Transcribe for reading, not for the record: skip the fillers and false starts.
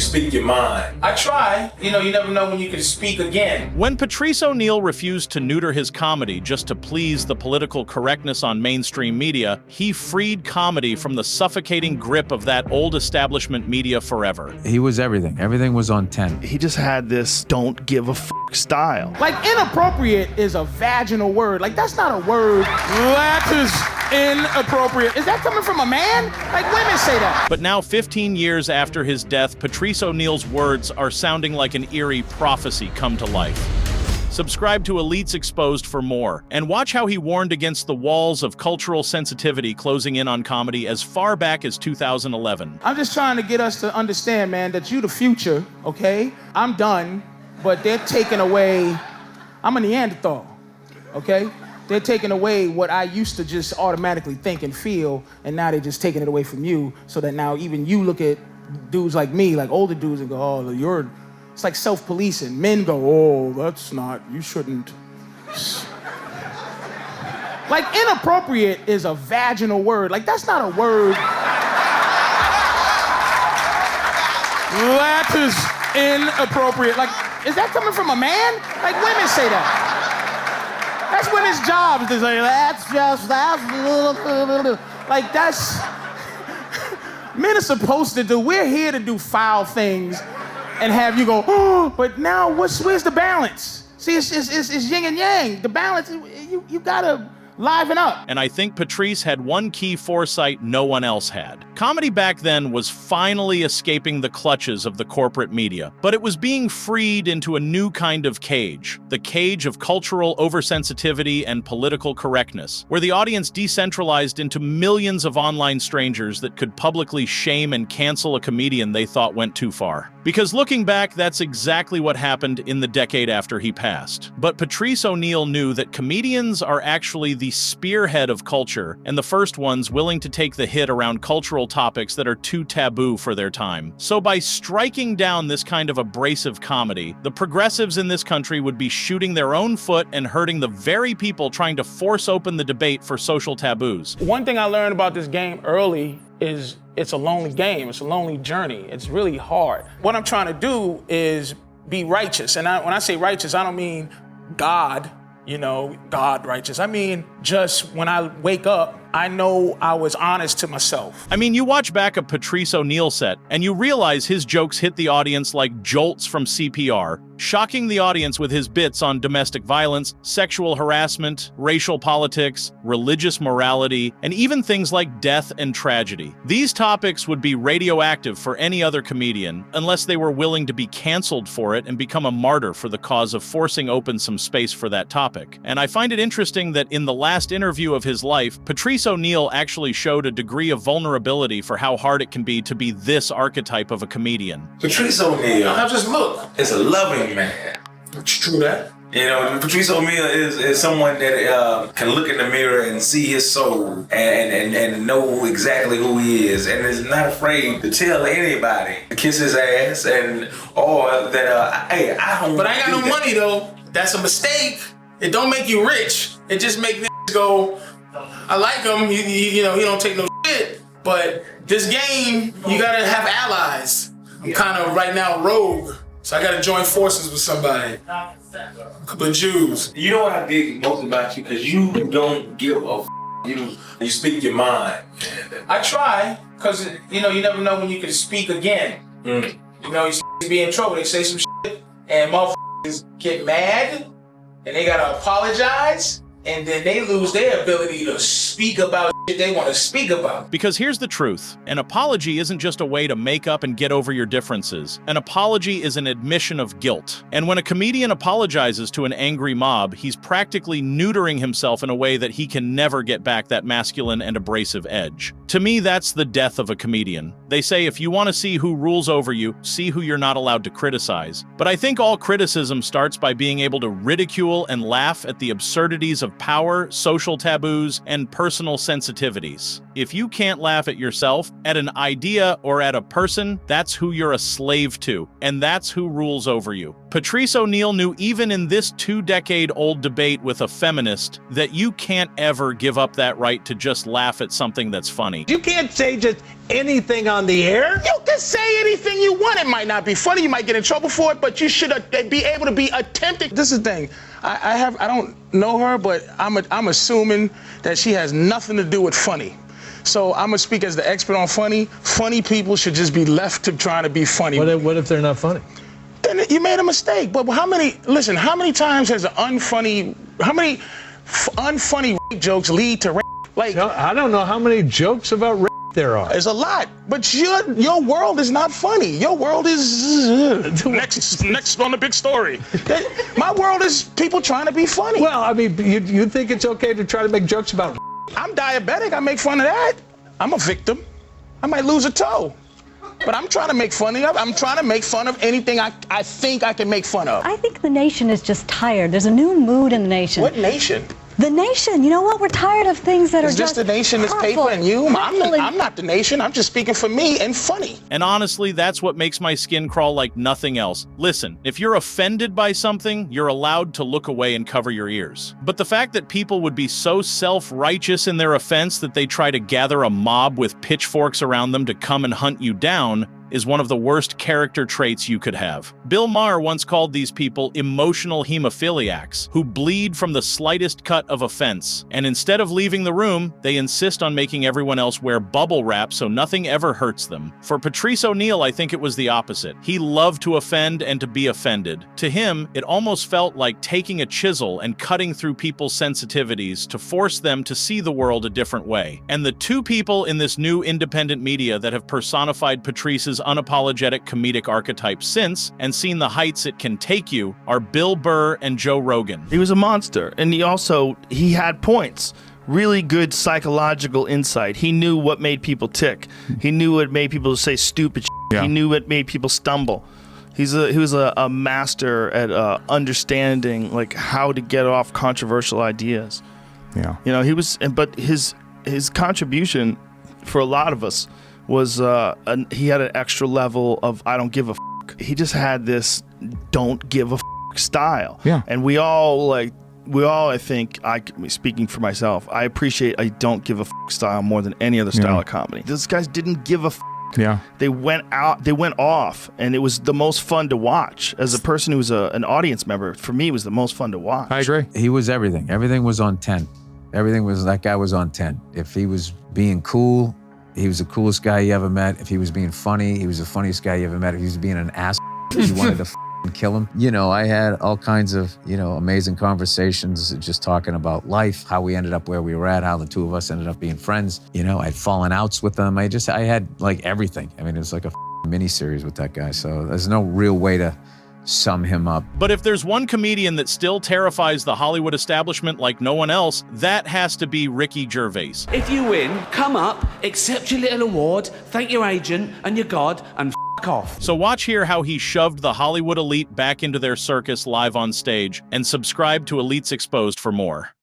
speak your mind. I try. You never know when you can speak again. When Patrice O'Neal refused to neuter his comedy just to please the political correctness on mainstream media, he freed comedy from the suffocating grip of that old establishment media forever. He was everything. Everything was on 10. He just had this don't give a f style. Like, inappropriate is a vaginal word. Like, that's not a word. That is inappropriate. Is that coming from a man? Like, women say that. But now, 15 years after his death, Patrice O'Neal's words are sounding like an eerie prophecy come to life. Subscribe to Elites Exposed for more, and watch how he warned against the walls of cultural sensitivity closing in on comedy as far back as 2011. I'm just trying to get us to understand, man, that you the future, okay? I'm done, but they're taking away, I'm a Neanderthal, okay? They're taking away what I used to just automatically think and feel, and now they're just taking it away from you, so that now even you look at dudes like me, like older dudes, and go, oh, you're... It's like self-policing. Men go, oh, that's not, you shouldn't. Like, inappropriate is a vaginal word. Like, that's not a word. That is inappropriate. Like, is that coming from a man? Like, women say that. That's women's jobs to say, like, that's, men are supposed to do, we're here to do foul things and have you go, oh, but now where's the balance? See, it's yin and yang. The balance, you gotta liven up. And I think Patrice had one key foresight no one else had. Comedy back then was finally escaping the clutches of the corporate media, but it was being freed into a new kind of cage, the cage of cultural oversensitivity and political correctness, where the audience decentralized into millions of online strangers that could publicly shame and cancel a comedian they thought went too far. Because looking back, that's exactly what happened in the decade after he passed. But Patrice O'Neal knew that comedians are actually the spearhead of culture, and the first ones willing to take the hit around cultural topics that are too taboo for their time. So by striking down this kind of abrasive comedy, the progressives in this country would be shooting their own foot and hurting the very people trying to force open the debate for social taboos. One thing I learned about this game early is it's a lonely game. It's a lonely journey. It's really hard. What I'm trying to do is be righteous. And when I say righteous, I don't mean God, God righteous. I mean, just when I wake up, I know I was honest to myself. I mean, you watch back a Patrice O'Neal set, and you realize his jokes hit the audience like jolts from CPR, shocking the audience with his bits on domestic violence, sexual harassment, racial politics, religious morality, and even things like death and tragedy. These topics would be radioactive for any other comedian, unless they were willing to be canceled for it and become a martyr for the cause of forcing open some space for that topic. And I find it interesting that in the last interview of his life, Patrice O'Neal actually showed a degree of vulnerability for how hard it can be to be this archetype of a comedian. Patrice O'Neal, Now just look. is a loving man. True that. Patrice O'Neal is someone that can look in the mirror and see his soul and know exactly who he is, and is not afraid to tell anybody, kiss his ass, or that hey, I don't. But I ain't got no money though. That's a mistake. It don't make you rich. It just make niggas go, I like him. He don't take no shit. But this game, you gotta have allies. I'm kind of right now rogue. So I gotta join forces with somebody. A couple of Jews. You know what I dig most about you? Because you don't give a f. You speak your mind. I try, because you never know when you can speak again. You be in trouble, they say some shit, and motherfuckers get mad, and they gotta apologize, and then they lose their ability to speak about shit they want to speak about. Because here's the truth. An apology isn't just a way to make up and get over your differences. An apology is an admission of guilt. And when a comedian apologizes to an angry mob, he's practically neutering himself in a way that he can never get back that masculine and abrasive edge. To me, that's the death of a comedian. They say if you want to see who rules over you, see who you're not allowed to criticize. But I think all criticism starts by being able to ridicule and laugh at the absurdities of power, social taboos, and personal sensitivities. If you can't laugh at yourself, at an idea, or at a person, that's who you're a slave to, and that's who rules over you. Patrice O'Neal knew even in this 2-decade-old debate with a feminist that you can't ever give up that right to just laugh at something that's funny. You can't say just anything on the air? You can say anything you want. It might not be funny. You might get in trouble for it, but you should be able to be attempting. This is the thing. I don't know her, but I'm assuming that she has nothing to do with funny. So I'm gonna speak as the expert on funny. Funny people should just be left to trying to be funny. What if they're not funny? Then you made a mistake. But how many times has unfunny rape jokes lead to rape? Like, I don't know how many jokes about rape there are. There's a lot, but your world is not funny. Your world is next on the big story. My world is people trying to be funny. Well, I mean, you think it's okay to try to make jokes about rape? I'm diabetic. I make fun of that. I'm a victim. I might lose a toe. But I'm trying to make fun of. I'm trying to make fun of anything I think I can make fun of. I think the nation is just tired. There's a new mood in the nation. What nation? The nation. You know what? We're tired of things that are just the nation is paper and you? I'm not the nation. I'm just speaking for me and funny. And honestly, that's what makes my skin crawl like nothing else. Listen, if you're offended by something, you're allowed to look away and cover your ears. But the fact that people would be so self-righteous in their offense that they try to gather a mob with pitchforks around them to come and hunt you down is one of the worst character traits you could have. Bill Maher once called these people emotional hemophiliacs, who bleed from the slightest cut of offense. And instead of leaving the room, they insist on making everyone else wear bubble wrap so nothing ever hurts them. For Patrice O'Neal, I think it was the opposite. He loved to offend and to be offended. To him, it almost felt like taking a chisel and cutting through people's sensitivities to force them to see the world a different way. And the two people in this new independent media that have personified Patrice's unapologetic comedic archetype since and seen the heights it can take you are Bill Burr and Joe Rogan. He was a monster, and he had points. Really good psychological insight. He knew what made people tick. He knew what made people say stupid shit. Yeah. He knew what made people stumble. He was a master at understanding like how to get off controversial ideas. Yeah. But his contribution for a lot of us was he had an extra level of I don't give a f**k. He just had this don't give a f**k style. Yeah. And we all, I think, speaking for myself, I appreciate a don't give a f**k style more than any other style of comedy. Those guys didn't give a f**k. Yeah. They went off, and it was the most fun to watch. As a person who was an audience member, for me, it was the most fun to watch. I agree. He was everything. Everything was on 10. That guy was on 10. If he was being cool, he was the coolest guy you ever met. If he was being funny, he was the funniest guy you ever met. If he was being an ass, you wanted to kill him. I had all kinds of, amazing conversations just talking about life, how we ended up where we were at, how the two of us ended up being friends. I had fallen outs with them. I had like everything. I mean, it was like a mini series with that guy. So there's no real way to sum him up. But if there's one comedian that still terrifies the Hollywood establishment like no one else, that has to be Ricky Gervais. If you win, come up, accept your little award, thank your agent and your God, and f*** off. So watch here how he shoved the Hollywood elite back into their circus live on stage, and subscribe to Elites Exposed for more.